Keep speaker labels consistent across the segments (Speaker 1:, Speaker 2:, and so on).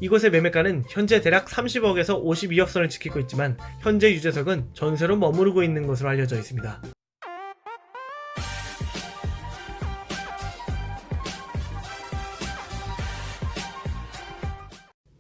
Speaker 1: 이곳의 매매가는 현재 대략 30억에서 52억 선을 지키고 있지만 현재 유재석은 전세로 머무르고 있는 것으로 알려져 있습니다.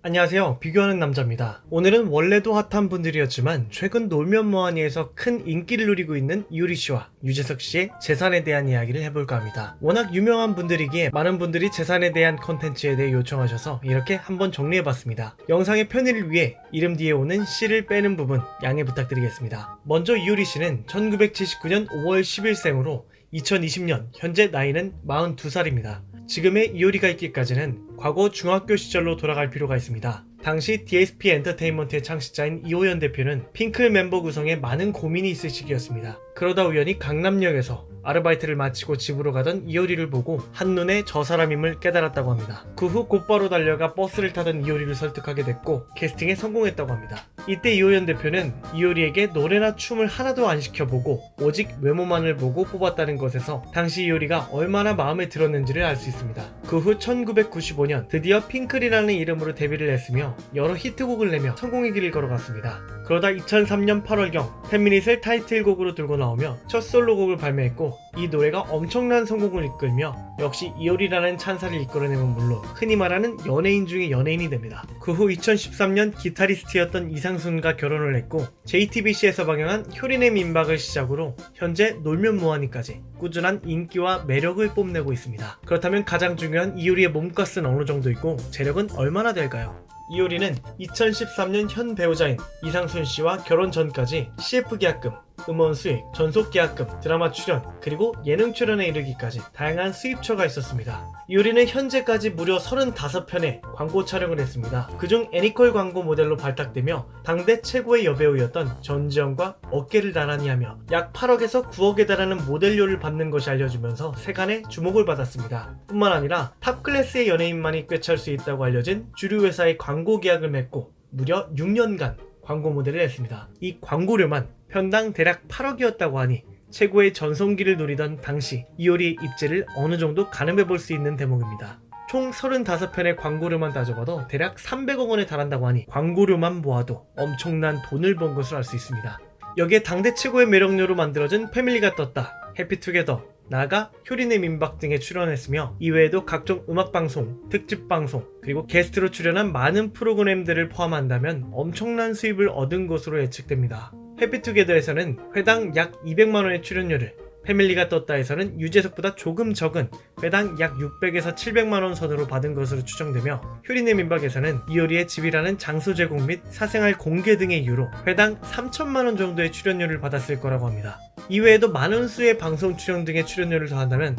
Speaker 1: 안녕하세요. 비교하는 남자입니다. 오늘은 원래도 핫한 분들이었지만 최근 놀면 뭐하니에서 큰 인기를 누리고 있는 이효리씨와 유재석씨의 재산에 대한 이야기를 해볼까 합니다. 워낙 유명한 분들이기에 많은 분들이 재산에 대한 컨텐츠에 대해 요청하셔서 이렇게 한번 정리해봤습니다. 영상의 편의를 위해 이름 뒤에 오는 씨를 빼는 부분 양해 부탁드리겠습니다. 먼저 이효리씨는 1979년 5월 10일생으로 2020년 현재 나이는 42살입니다. 지금의 이효리가 있기까지는 과거 중학교 시절로 돌아갈 필요가 있습니다. 당시 DSP 엔터테인먼트의 창시자인 이호연 대표는 핑클 멤버 구성에 많은 고민이 있을 시기였습니다. 그러다 우연히 강남역에서 아르바이트를 마치고 집으로 가던 이효리를 보고 한눈에 저 사람임을 깨달았다고 합니다. 그 후 곧바로 달려가 버스를 타던 이효리를 설득하게 됐고 캐스팅에 성공했다고 합니다. 이때 이호연 대표는 이효리에게 노래나 춤을 하나도 안 시켜보고 오직 외모만을 보고 뽑았다는 것에서 당시 이효리가 얼마나 마음에 들었는지를 알 수 있습니다. 그 후 1995년 드디어 핑클이라는 이름으로 데뷔를 했으며 여러 히트곡을 내며 성공의 길을 걸어갔습니다. 그러다 2003년 8월경 팬미닛을 타이틀곡으로 들고 나오며 첫 솔로곡을 발매했고 이 노래가 엄청난 성공을 이끌며 역시 이효리라는 찬사를 이끌어내면 물론 흔히 말하는 연예인 중에 연예인이 됩니다. 그 후 2013년 기타리스트였던 이상순과 결혼을 했고 JTBC에서 방영한 효린의 민박을 시작으로 현재 놀면 뭐하니까지 꾸준한 인기와 매력을 뽐내고 있습니다. 그렇다면 가장 중요한 이효리의 몸값은 어느 정도이고 재력은 얼마나 될까요? 이효리는 2013년 현 배우자인 이상순 씨와 결혼 전까지 CF 계약금, 음원 수익, 전속 계약금, 드라마 출연, 그리고 예능 출연에 이르기까지 다양한 수입처가 있었습니다. 이효리는 현재까지 무려 35편의 광고 촬영을 했습니다. 그중 애니컬 광고 모델로 발탁되며 당대 최고의 여배우였던 전지현과 어깨를 나란히 하며 약 8억에서 9억에 달하는 모델료를 받는 것이 알려지면서 세간의 주목을 받았습니다. 뿐만 아니라 탑클래스의 연예인만이 꿰찰 수 있다고 알려진 주류 회사의 광고 계약을 맺고 무려 6년간 광고 모델을 했습니다. 이 광고료만 편당 대략 8억이었다고 하니 최고의 전성기를 누리던 당시 이효리의 입지를 어느 정도 가늠해 볼 수 있는 대목입니다. 총 35편의 광고료만 따져봐도 대략 300억 원에 달한다고 하니 광고료만 모아도 엄청난 돈을 번 것으로 알 수 있습니다. 여기에 당대 최고의 매력녀로 만들어진 패밀리가 떴다, 해피투게더, 나가, 효린의 민박 등에 출연했으며 이외에도 각종 음악방송, 특집방송, 그리고 게스트로 출연한 많은 프로그램들을 포함한다면 엄청난 수입을 얻은 것으로 예측됩니다. 해피투게더에서는 회당 약 200만원의 출연료를, 패밀리가 떴다에서는 유재석보다 조금 적은 회당 약 600에서 700만원 선으로 받은 것으로 추정되며 효린의 민박에서는 이효리의 집이라는 장소 제공 및 사생활 공개 등의 이유로 회당 3천만원 정도의 출연료를 받았을 거라고 합니다. 이외에도 많은 수의 방송 출연 등의 출연료를 더한다면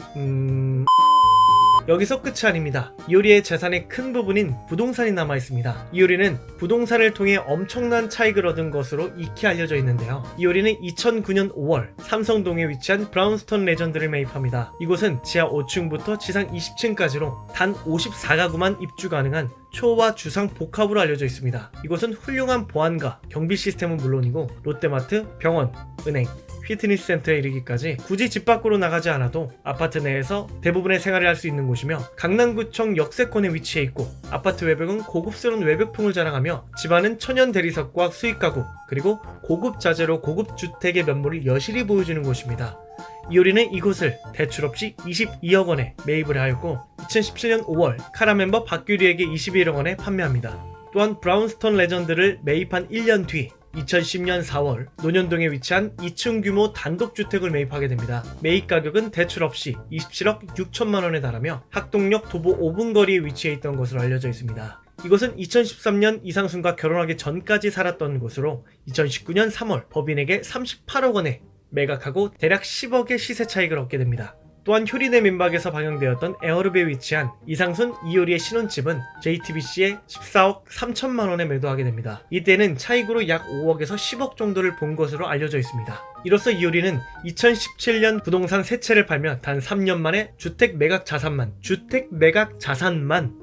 Speaker 1: 여기서 끝이 아닙니다. 이효리의 재산의 큰 부분인 부동산이 남아있습니다. 이효리는 부동산을 통해 엄청난 차익을 얻은 것으로 익히 알려져 있는데요. 이효리는 2009년 5월 삼성동에 위치한 브라운스톤 레전드를 매입합니다. 이곳은 지하 5층부터 지상 20층까지로 단 54가구만 입주 가능한 초와 주상 복합으로 알려져 있습니다. 이곳은 훌륭한 보안과 경비 시스템은 물론이고 롯데마트, 병원, 은행, 피트니스 센터에 이르기까지 굳이 집 밖으로 나가지 않아도 아파트 내에서 대부분의 생활을 할 수 있는 곳이며 강남구청 역세권에 위치해 있고 아파트 외벽은 고급스러운 외벽풍을 자랑하며 집안은 천연 대리석과 수익 가구, 그리고 고급 자재로 고급 주택의 면모를 여실히 보여주는 곳입니다. 이효리는 이곳을 대출 없이 22억 원에 매입을 하였고 2017년 5월 카라 멤버 박규리에게 21억 원에 판매합니다. 또한 브라운스톤 레전드를 매입한 1년 뒤 2010년 4월 논현동에 위치한 2층 규모 단독주택을 매입하게 됩니다. 매입 가격은 대출 없이 27억 6천만 원에 달하며 학동역 도보 5분 거리에 위치해 있던 것으로 알려져 있습니다. 이곳은 2013년 이상순과 결혼하기 전까지 살았던 곳으로 2019년 3월 법인에게 38억 원에 매각하고 대략 10억의 시세 차익을 얻게 됩니다. 또한 효린의 민박에서 방영되었던 에어룹에 위치한 이상순, 이효리의 신혼집은 JTBC에 14억 3천만 원에 매도하게 됩니다. 이때는 차익으로 약 5억에서 10억 정도를 본 것으로 알려져 있습니다. 이로써 이효리는 2017년 부동산 세 채를 팔며 단 3년 만에 주택 매각 자산만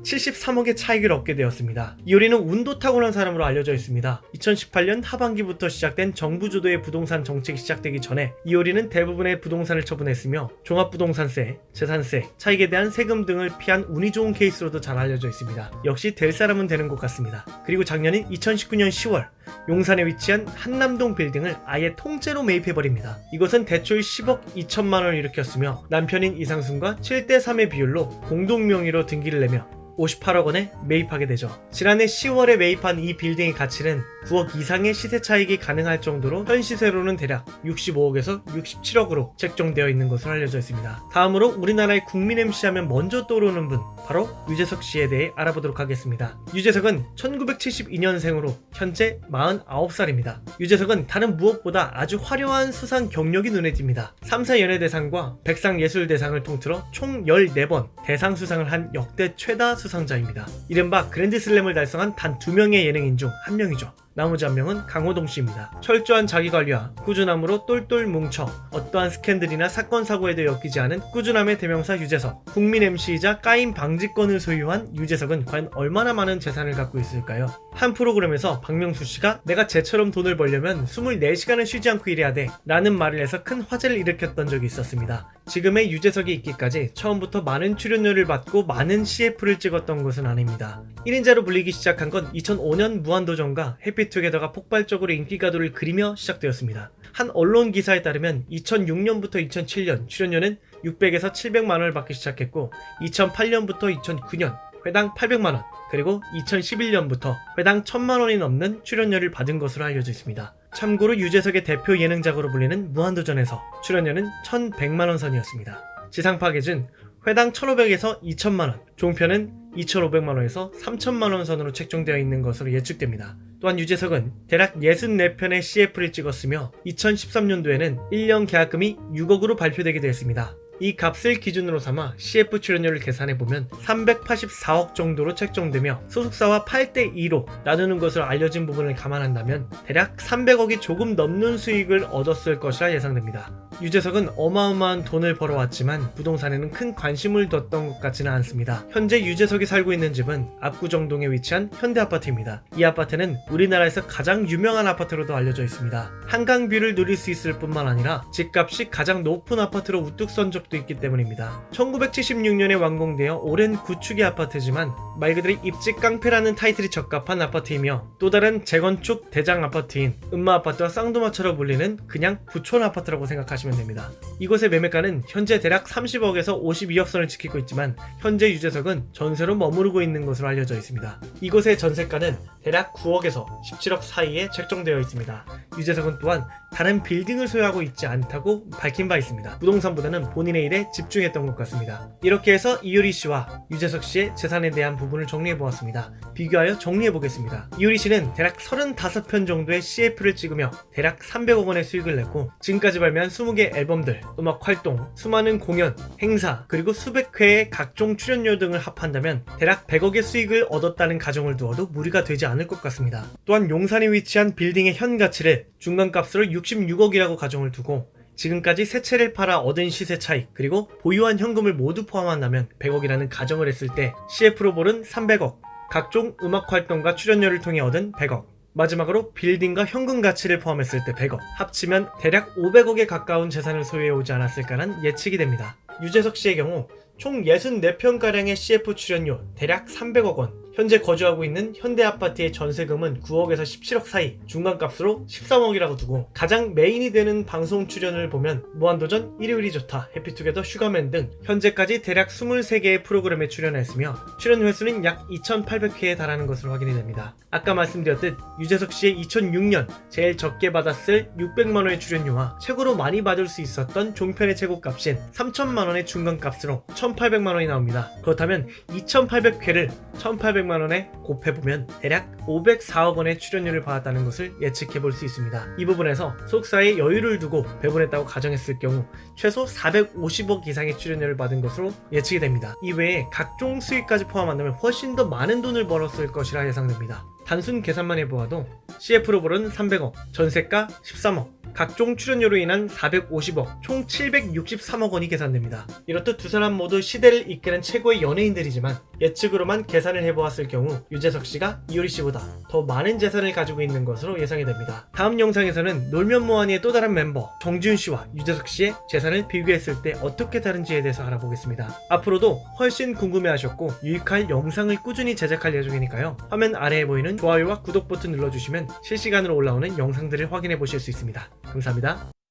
Speaker 1: 73억의 차익을 얻게 되었습니다. 이효리는 운도 타고난 사람으로 알려져 있습니다. 2018년 하반기부터 시작된 정부 주도의 부동산 정책이 시작되기 전에 이효리는 대부분의 부동산을 처분했으며 종합부동산 부동산세, 재산세, 차익에 대한 세금 등을 피한 운이 좋은 케이스로도 잘 알려져 있습니다. 역시 될 사람은 되는 것 같습니다. 그리고 작년인 2019년 10월 용산에 위치한 한남동 빌딩을 아예 통째로 매입해버립니다. 이것은 대출 10억 2천만 원을 일으켰으며 남편인 이상순과 7대3의 비율로 공동 명의로 등기를 내며 58억 원에 매입하게 되죠. 지난해 10월에 매입한 이 빌딩의 가치는 9억 이상의 시세 차익이 가능할 정도로 현 시세로는 대략 65억에서 67억으로 책정되어 있는 것으로 알려져 있습니다. 다음으로 우리나라의 국민 MC 하면 먼저 떠오르는 분, 바로 유재석 씨에 대해 알아보도록 하겠습니다. 유재석은 1972년생으로 현재 49살입니다. 유재석은 다른 무엇보다 아주 화려한 수상 경력이 눈에 띕니다. 3사 연예대상과 백상예술대상을 통틀어 총 14번 대상 수상을 한 역대 최다 수상자입니다. 이른바 그랜드슬램을 달성한 단 2명의 예능인 중 한 명이죠. 나머지 한 명은 강호동 씨입니다. 철저한 자기관리와 꾸준함으로 똘똘 뭉쳐 어떠한 스캔들이나 사건 사고에도 엮이지 않은 꾸준함의 대명사 유재석. 국민 MC이자 까임 방지권을 소유한 유재석은 과연 얼마나 많은 재산을 갖고 있을까요? 한 프로그램에서 박명수 씨가 내가 쟤처럼 돈을 벌려면 24시간을 쉬지 않고 일해야 돼 라는 말을 해서 큰 화제를 일으켰던 적이 있었습니다. 지금의 유재석이 있기까지 처음부터 많은 출연료를 받고 많은 CF를 찍었던 것은 아닙니다. 1인자로 불리기 시작한 건 2005년 무한도전과 해피투게더가 폭발적으로 인기가도를 그리며 시작되었습니다. 한 언론 기사에 따르면 2006년부터 2007년 출연료는 600에서 700만원을 받기 시작했고 2008년부터 2009년 회당 800만원 그리고 2011년부터 회당 1000만원이 넘는 출연료를 받은 것으로 알려져 있습니다. 참고로 유재석의 대표 예능작으로 불리는 무한도전에서 출연료는 1100만원 선이었습니다. 지상파 기준 회당 1500에서 2000만원, 종편은 2500만원에서 3000만원 선으로 책정되어 있는 것으로 예측됩니다. 또한 유재석은 대략 64편의 CF를 찍었으며 2013년도에는 1년 계약금이 6억으로 발표되기도 했습니다. 이 값을 기준으로 삼아 CF 출연료를 계산해보면 384억 정도로 책정되며 소속사와 8대2로 나누는 것으로 알려진 부분을 감안한다면 대략 300억이 조금 넘는 수익을 얻었을 것이라 예상됩니다. 유재석은 어마어마한 돈을 벌어왔지만 부동산에는 큰 관심을 뒀던 것 같지는 않습니다. 현재 유재석이 살고 있는 집은 압구정동에 위치한 현대아파트입니다. 이 아파트는 우리나라에서 가장 유명한 아파트로도 알려져 있습니다. 한강뷰를 누릴 수 있을 뿐만 아니라 집값이 가장 높은 아파트로 우뚝 선 적도 있기 때문입니다. 1976년에 완공되어 오랜 구축의 아파트지만 말 그대로 입지 깡패라는 타이틀이 적합한 아파트이며 또 다른 재건축 대장 아파트인 음마아파트와 쌍두마차로 불리는 그냥 부촌 아파트라고 생각하시면 됩니다. 이곳의 매매가는 현재 대략 30억에서 52억 선을 지키고 있지만 현재 유재석은 전세로 머무르고 있는 것으로 알려져 있습니다. 이곳의 전세가는 대략 9억에서 17억 사이에 책정되어 있습니다. 유재석은 또한 다른 빌딩을 소유하고 있지 않다고 밝힌 바 있습니다. 부동산보다는 본인의 일에 집중했던 것 같습니다. 이렇게 해서 이효리 씨와 유재석 씨의 재산에 대한 부분을 정리해보았습니다. 비교하여 정리해보겠습니다. 이효리 씨는 대략 35편 정도의 CF를 찍으며 대략 300억 원의 수익을 냈고 지금까지 발매한 20개 앨범들, 음악 활동, 수많은 공연, 행사, 그리고 수백 회의 각종 출연료 등을 합한다면 대략 100억의 수익을 얻었다는 가정을 두어도 무리가 되지 않을 것 같습니다. 또한 용산에 위치한 빌딩의 현 가치를 중간값으로 66억이라고 가정을 두고 지금까지 세 채를 팔아 얻은 시세 차익 그리고 보유한 현금을 모두 포함한다면 100억이라는 가정을 했을 때 CF로 벌은 300억, 각종 음악 활동과 출연료를 통해 얻은 100억, 마지막으로 빌딩과 현금 가치를 포함했을 때 100억, 합치면 대략 500억에 가까운 재산을 소유해오지 않았을까라는 예측이 됩니다. 유재석 씨의 경우 총 64편가량의 CF 출연료 대략 300억 원, 현재 거주하고 있는 현대아파트의 전세금은 9억에서 17억 사이, 중간값으로 13억이라고 두고 가장 메인이 되는 방송 출연을 보면 무한도전, 일요일이 좋다, 해피투게더, 슈가맨 등 현재까지 대략 23개의 프로그램에 출연했으며 출연 횟수는 약 2800회에 달하는 것으로 확인이 됩니다. 아까 말씀드렸듯 유재석 씨의 2006년 제일 적게 받았을 600만원의 출연료와 최고로 많이 받을 수 있었던 종편의 최고값인 3000만원의 중간값으로 1800만원이 나옵니다. 그렇다면 2800회를 1800만원에 곱해보면 대략 504억 원의 출연료를 받았다는 것을 예측해볼 수 있습니다. 이 부분에서 소속사에 여유를 두고 배분했다고 가정했을 경우 최소 450억 이상의 출연료를 받은 것으로 예측이 됩니다. 이외에 각종 수익까지 포함한다면 훨씬 더 많은 돈을 벌었을 것이라 예상됩니다. 단순 계산만 해보아도 CF로 벌은 300억, 전세가 13억, 각종 출연료로 인한 450억, 총 763억 원이 계산됩니다. 이렇듯 두 사람 모두 시대를 이끄는 최고의 연예인들이지만 예측으로만 계산을 해보았을 경우 유재석 씨가 이효리 씨보다 더 많은 재산을 가지고 있는 것으로 예상이 됩니다. 다음 영상에서는 놀면 뭐하니의 또 다른 멤버 정지훈 씨와 유재석 씨의 재산을 비교했을 때 어떻게 다른지에 대해서 알아보겠습니다. 앞으로도 훨씬 궁금해하셨고 유익할 영상을 꾸준히 제작할 예정이니까요. 화면 아래에 보이는 좋아요와 구독 버튼 눌러주시면 실시간으로 올라오는 영상들을 확인해 보실 수 있습니다. 감사합니다.